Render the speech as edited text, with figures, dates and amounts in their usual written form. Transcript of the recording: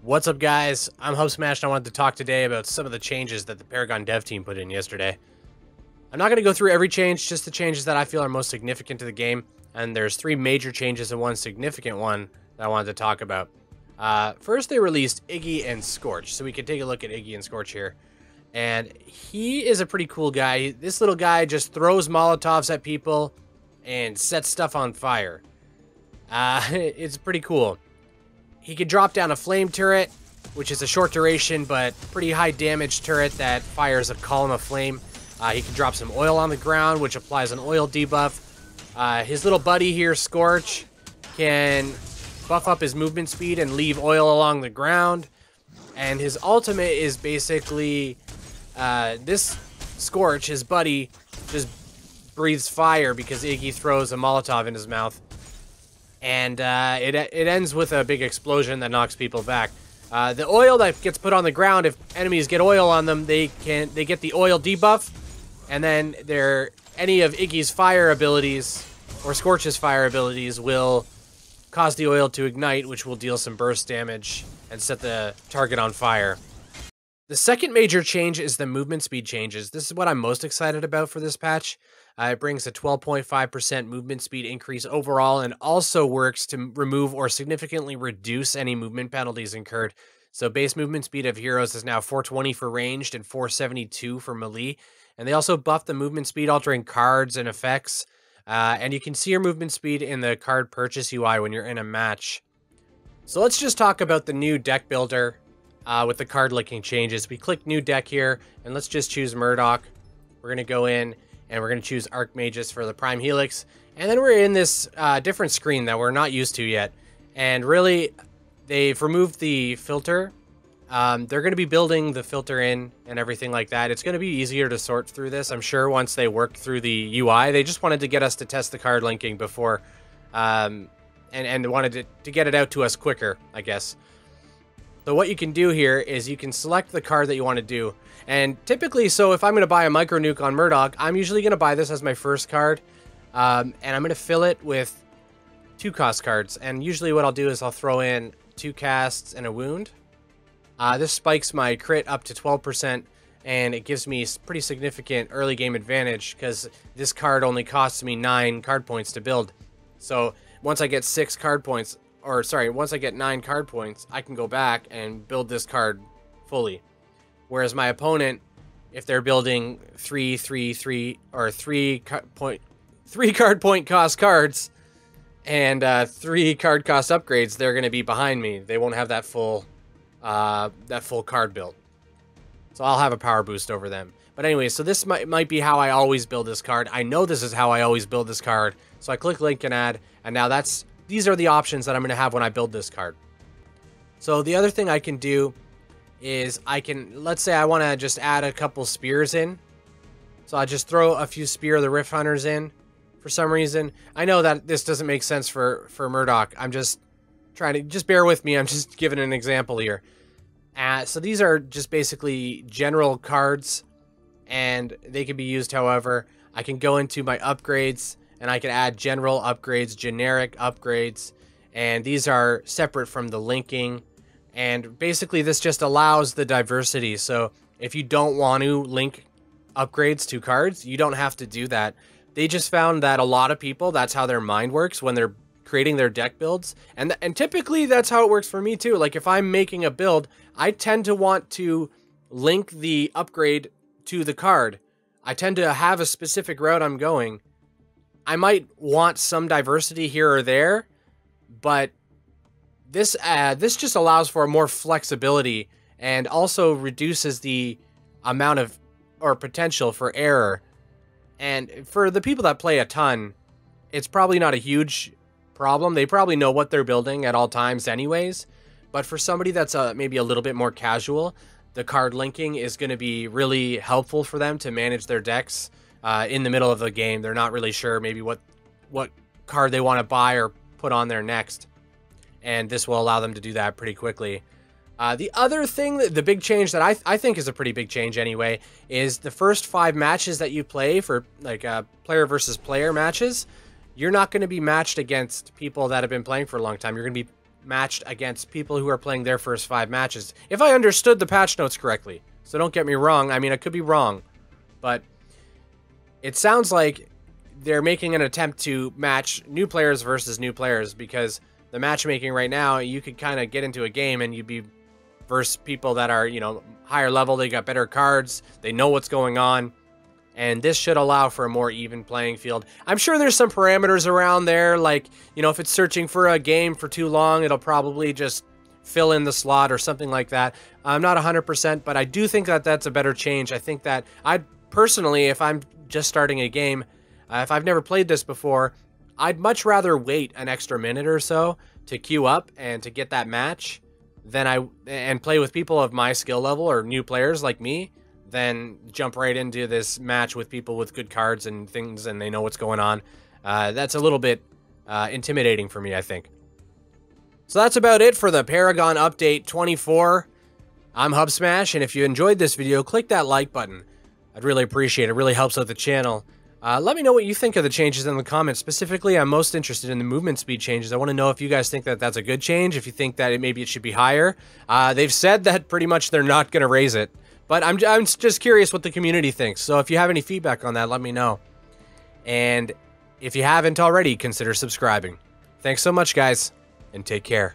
What's up, guys? I'm Hubsmash, and I wanted to talk today about some of the changes that the Paragon dev team put in yesterday. I'm not going to go through every change, just the changes that I feel are most significant to the game, and there's 3 major changes and 1 significant one that I wanted to talk about. First, they released Iggy and Scorch, so we can take a look at Iggy and Scorch here. And he is a pretty cool guy. This little guy just throws Molotovs at people and sets stuff on fire. It's pretty cool. He could drop down a flame turret, which is a short duration but pretty high damage turret that fires a column of flame. He can drop some oil on the ground, which applies an oil debuff. His little buddy here, Scorch, can buff up his movement speed and leave oil along the ground. And his ultimate is basically this Scorch, his buddy, just breathes fire because Iggy throws a Molotov in his mouth. And it ends with a big explosion that knocks people back. The oil that gets put on the ground, if enemies get oil on them, they get the oil debuff, and then any of Iggy's fire abilities or Scorch's fire abilities will cause the oil to ignite, which will deal some burst damage and set the target on fire. The second major change is the movement speed changes. This is what I'm most excited about for this patch. It brings a 12.5% movement speed increase overall and also works to remove or significantly reduce any movement penalties incurred. So base movement speed of heroes is now 420 for ranged and 472 for melee. And they also buffed the movement speed altering cards and effects. And you can see your movement speed in the card purchase UI when you're in a match. So let's just talk about the new deck builder with the card linking changes. We click new deck here and let's just choose Murdoch. We're going to go in and we're going to choose Archmagus for the Prime Helix. And then we're in this different screen that we're not used to yet. And really, they've removed the filter. They're going to be building the filter in and everything like that. It's going to be easier to sort through this, I'm sure, once they work through the UI. They just wanted to get us to test the card linking before, and wanted to get it out to us quicker, I guess. So what you can do here is you can select the card that you want to do. And typically, so if I'm going to buy a Micro Nuke on Murdoch, I'm usually going to buy this as my first card. And I'm going to fill it with 2 cost cards. And usually what I'll do is I'll throw in 2 casts and a wound. This spikes my crit up to 12%. And it gives me pretty significant early game advantage because this card only costs me 9 card points to build. So once I get 6 card points, or sorry, once I get 9 card points, I can go back and build this card fully. Whereas my opponent, if they're building 3 card point cost cards and 3 card cost upgrades, they're going to be behind me. They won't have that full card build. So I'll have a power boost over them. But anyway, so this might be how I always build this card. I know this is how I always build this card. So I click link and add, and now these are the options that I'm going to have when I build this card. So the other thing I can do is let's say I want to just add a couple spears in. So I just throw a few Spear of the Rift Hunters in for some reason. I know that this doesn't make sense for Murdoch. I'm just trying to, just bear with me. I'm just giving an example here. So these are just basically general cards and they can be used however. I can go into my upgrades and I can add general upgrades, generic upgrades, and these are separate from the linking. And basically this just allows the diversity. So if you don't want to link upgrades to cards, you don't have to do that. They just found that a lot of people, that's how their mind works when they're creating their deck builds. And typically that's how it works for me too. Like if I'm making a build, I tend to want to link the upgrade to the card. I tend to have a specific route I'm going. I might want some diversity here or there, but this just allows for more flexibility and also reduces the amount of or potential for error. And for the people that play a ton, it's probably not a huge problem. They probably know what they're building at all times anyways. But for somebody that's maybe a little bit more casual, the card linking is going to be really helpful for them to manage their decks in the middle of the game. They're not really sure maybe what card they want to buy or put on there next. And this will allow them to do that pretty quickly. The other thing, the big change that I think is a pretty big change anyway, is the first 5 matches that you play for like player versus player matches, you're not going to be matched against people that have been playing for a long time. You're going to be matched against people who are playing their first 5 matches. If I understood the patch notes correctly. So don't get me wrong. I mean, I could be wrong. But it sounds like they're making an attempt to match new players versus new players, because the matchmaking right now, you could kind of get into a game and you'd be versus people that are, you know, higher level. They got better cards. They know what's going on. And this should allow for a more even playing field. I'm sure there's some parameters around there, like, you know, if it's searching for a game for too long, it'll probably just fill in the slot or something like that. I'm not 100%, but I do think that that's a better change. I think that I personally, if I'm just starting a game, if I've never played this before, I'd much rather wait an extra minute or so to queue up and to get that match and play with people of my skill level or new players like me, than jump right into this match with people with good cards and things and they know what's going on. That's a little bit intimidating for me, I think. So that's about it for the Paragon Update 24. I'm Hubsmash, and if you enjoyed this video, click that like button. I'd really appreciate it. It really helps out the channel. Let me know what you think of the changes in the comments. Specifically, I'm most interested in the movement speed changes. I want to know if you guys think that that's a good change, if you think that maybe it should be higher. They've said that pretty much they're not going to raise it. But I'm just curious what the community thinks. So if you have any feedback on that, let me know. And if you haven't already, consider subscribing. Thanks so much, guys, and take care.